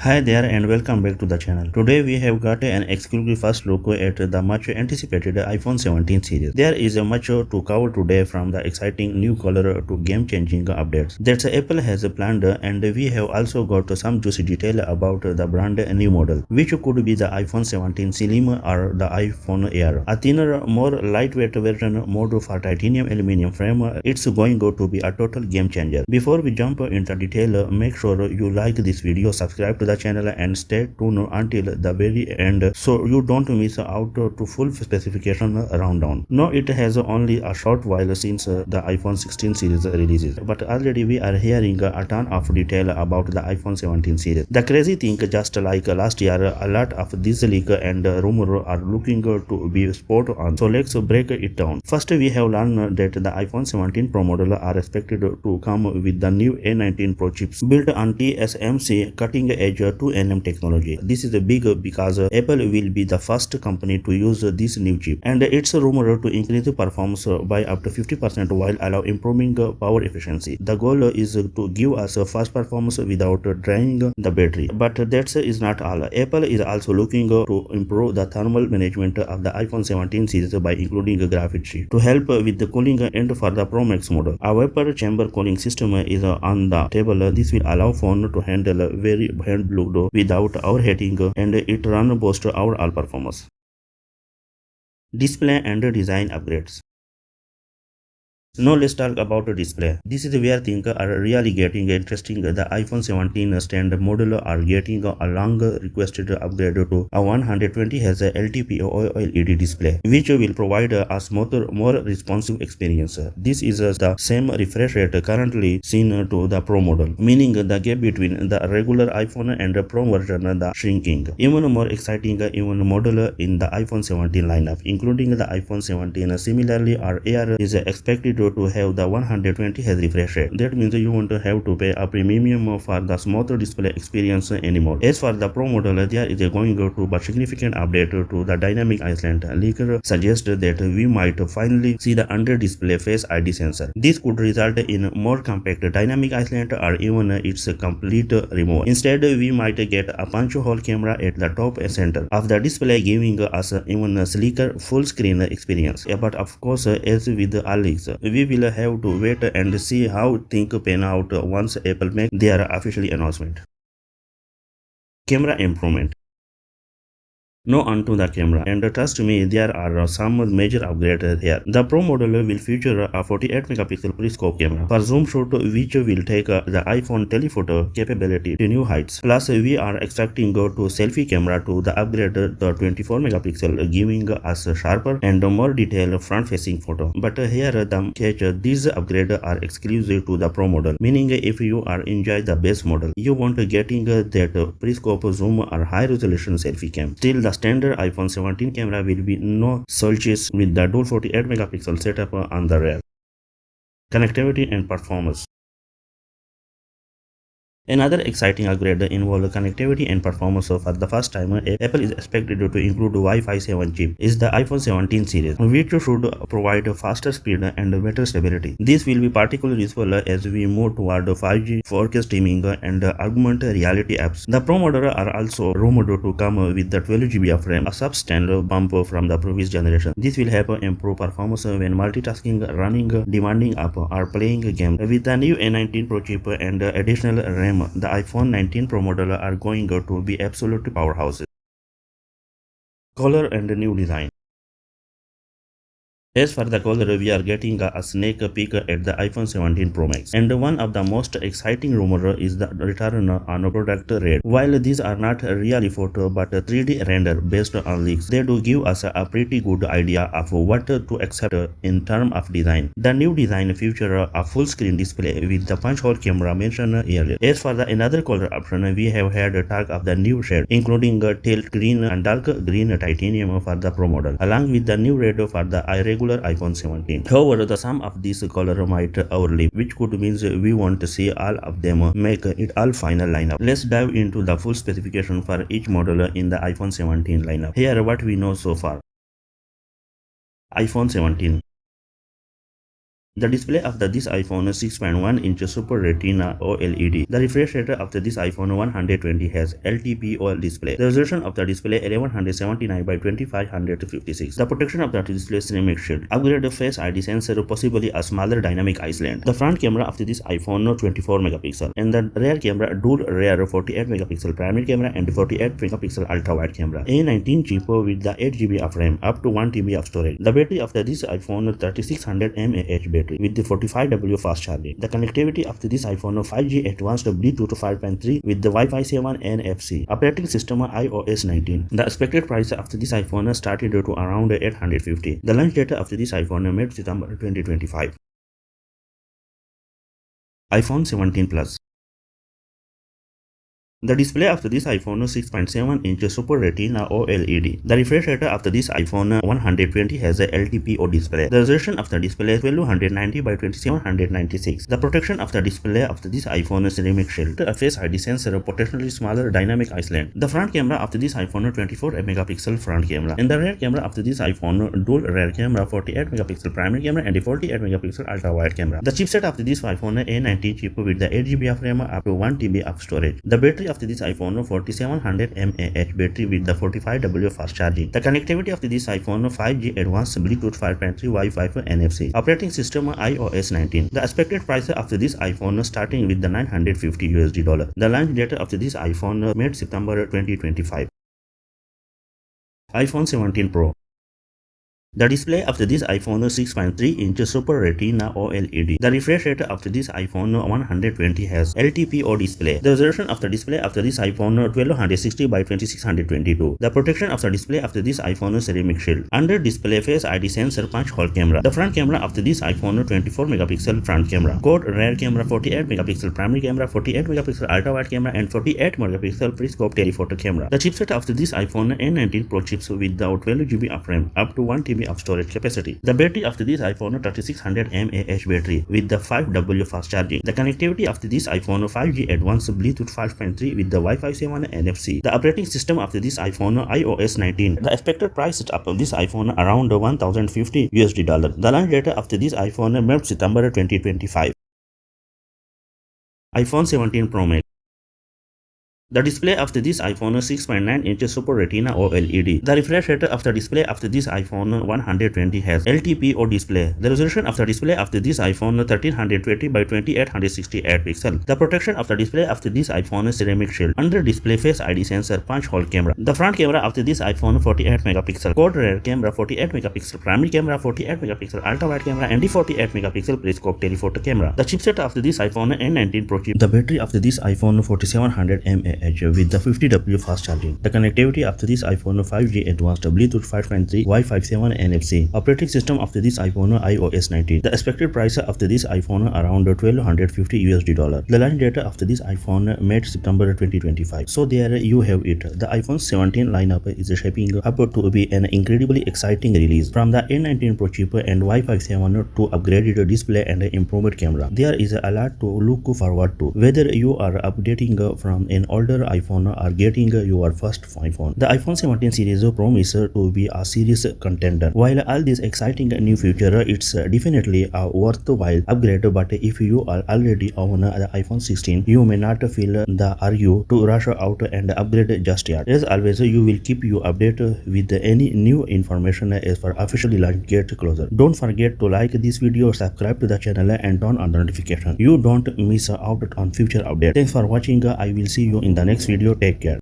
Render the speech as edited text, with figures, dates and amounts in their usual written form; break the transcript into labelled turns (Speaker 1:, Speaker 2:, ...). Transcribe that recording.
Speaker 1: Hi there and welcome back to the channel. Today we have got an exclusive first look at the much anticipated iPhone 17 series. There is much to cover today, from the exciting new color to game changing updates that Apple has planned, and we have also got some juicy detail about the brand new model, which could be the iPhone 17 Slim or the iPhone Air. A thinner, more lightweight version mode for titanium aluminum frame. It's going to be a total game changer. Before we jump into detail, make sure you like this video, subscribe to the channel and stay tuned until the very end so you don't miss out to full specification rundown. No, it has only a short while since the iPhone 16 series releases, but already we are hearing a ton of detail about the iPhone 17 series. The crazy thing, just like last year, a lot of this leak and rumor are looking to be spot on. So let's break it down. First, we have learned that the iPhone 17 Pro model are expected to come with the new A19 Pro chips built on TSMC cutting edge 2nm technology. This is big because Apple will be the first company to use this new chip, and it's rumored to increase performance by up to 50% while improving power efficiency. The goal is to give us fast performance without draining the battery. But that is not all. Apple is also looking to improve the thermal management of the iPhone 17 series by including a graphics sheet to help with the cooling and for the Pro Max model. A vapor chamber cooling system is on the table. This will allow phone to handle very hand blow without overheating, and it run boost overall performance. Display and design upgrades. Now let's talk about the display. This is where things are really getting interesting. The iPhone 17 standard model are getting a long requested upgrade to a 120Hz LTPO OLED display, which will provide a smoother, more responsive experience. This is the same refresh rate currently seen to the Pro model, meaning the gap between the regular iPhone and the Pro version the shrinking. Even more exciting, even model in the iPhone 17 lineup, including the iPhone 17 similarly or Air, is expected to have the 120Hz refresh rate. That means you won't have to pay a premium for the smoother display experience anymore. As for the Pro model, there is going to be a significant update to the dynamic island. Leaker suggests that we might finally see the under-display Face ID sensor. This could result in more compact dynamic island or even its complete removal. Instead, we might get a punch-hole camera at the top center of the display, giving us even a sleeker full-screen experience. But of course, as with all leaks, we will have to wait and see how things pan out once Apple makes their official announcement. Camera improvement. Now onto the camera, and trust me, there are some major upgrades here. The Pro model will feature a 48 megapixel periscope camera for zoom shoot, which will take the iPhone telephoto capability to new heights. Plus, we are expecting to selfie camera to the upgrade the 24 megapixel, giving us a sharper and more detailed front-facing photo. But here the catch: these upgrades are exclusive to the Pro model, meaning if you are enjoy the base model, you won't getting that periscope zoom or high-resolution selfie cam. Still, the standard iPhone 17 camera will be no slouches with the dual 48 megapixel setup on the rear. Connectivity and performance. Another exciting upgrade involves connectivity and performance. For the first time, Apple is expected to include Wi-Fi 7 chip in the iPhone 17 series, which should provide faster speed and better stability. This will be particularly useful as we move toward 5G, 4K streaming, and augmented reality apps. The Pro model are also rumored to come with the 12GB of RAM, a substantial bump from the previous generation. This will help improve performance when multitasking, running demanding app, or playing a game. With the new A19 Pro chip and additional RAM, the iPhone 19 Pro model are going to be absolute powerhouses. Color and new design. As for the color, we are getting a sneak peek at the iPhone 17 Pro Max, and one of the most exciting rumors is the return on product red. While these are not really photo but 3D render based on leaks, they do give us a pretty good idea of what to accept in terms of design. The new design features a full screen display with the punch hole camera mentioned earlier. As for the another color option, we have had talk of the new shade, including teal green and dark green titanium for the Pro model, along with the new red for the regular iPhone 17. However, the sum of these colors might overlap, which could mean we won't see all of them make it all final lineup. Let's dive into the full specification for each model in the iPhone 17 lineup. Here what we know so far. iPhone 17. The display of this iPhone 6.1-inch Super Retina OLED. The refresh rate of this iPhone 120 has LTPO display. The resolution of the display 1179 by 2556. The protection of the display ceramic shield. Upgraded Face ID sensor, possibly a smaller dynamic island. The front camera of this iPhone 24 megapixel and the rear camera dual rear 48 megapixel primary camera and 48 megapixel ultra wide camera. A19 chip with the 8 GB of RAM, up to 1 TB of storage. The battery of this iPhone 3600 mAh battery with the 45W fast charging. The connectivity of this iPhone 5G advanced Bluetooth 5.3 with the Wi-Fi 7 NFC. Operating system iOS 19. The expected price of this iPhone started to around 850. The launch date of this iPhone mid September 2025. iPhone 17 Plus. The display of this iPhone 6.7-inch Super Retina OLED. The refresh rate of this iPhone 120 has a LTPO display. The resolution of the display 1290 by 2796. The protection of the display of this iPhone ceramic shield. A Face ID sensor, potentially smaller dynamic island. The front camera of this iPhone 24 megapixel front camera. And the rear camera of this iPhone dual rear camera 48 megapixel primary camera and 48 megapixel ultra wide camera. The chipset of this iPhone A19 chip with the 8 GB of RAM, up to 1 TB of storage. The battery of this iPhone 4700 mAh battery with the 45W fast charging. The connectivity of this iPhone 5G advanced Bluetooth 5.3 Wi-Fi NFC. Operating system iOS 19. The expected price of this iPhone starting with the $950. The launch date of this iPhone mid September 2025. iPhone 17 Pro. The display of this iPhone 6.3-inch Super Retina OLED. The refresh rate of this iPhone 120 has LTPO display. The resolution of the display of this iPhone 1260 by 2622. The protection of the display of this iPhone ceramic shield. Under display Face ID sensor punch hole camera. The front camera of this iPhone 24 megapixel front camera. Quad rear camera 48 megapixel primary camera, 48 megapixel ultra wide camera and 48 megapixel periscope telephoto camera. The chipset of this iPhone A19 Pro chips with the 12 GB of RAM, up to 1 TB of storage capacity. The battery of this iPhone 3600 mAh battery with the 5W fast charging. The connectivity of this iPhone 5G advanced Bluetooth 5.3 with the Wi-Fi 7 NFC. The operating system of this iPhone iOS 19. The expected price of this iPhone around $1050. The launch date of this iPhone mid September 2025. iPhone 17 Pro Max. The display of this iPhone 6.9-inch Super Retina OLED. The refresh rate of the display of this iPhone 120 has LTPO display. The resolution of the display of this iPhone 1320 by 2868 pixel. The protection of the display of this iPhone ceramic shield. Under display Face ID sensor punch hole camera. The front camera of this iPhone 48 megapixel. Quad rear camera 48 megapixel. Primary camera 48 megapixel. Ultra wide camera and 48 megapixel periscope telephoto camera. The chipset of this iPhone A19 Pro chip. The battery of this iPhone 4700 mAh with the 50W fast charging. The connectivity of this iPhone 5G advanced Bluetooth 5.3 Wi-Fi 7 NFC. Operating system of this iPhone iOS 19. The expected price of this iPhone around $1250. The launch date of this iPhone mid September 2025. So there you have it. The iPhone 17 lineup is shaping up to be an incredibly exciting release. From the A19 Pro chip and Wi-Fi 7 to upgraded display and improved camera, there is a lot to look forward to. Whether you are updating from an older iPhone or getting your first iPhone, the iPhone 17 series promises to be a serious contender. While all this exciting new feature, it's definitely a worthwhile upgrade, but if you are already on the iPhone 16, you may not feel the urge to rush out and upgrade just yet. As always, you will keep you updated with any new information as for officially launch get closer. Don't forget to like this video, subscribe to the channel and turn on the notification. You don't miss out on future updates. Thanks for watching. I will see you in the next video. Take care.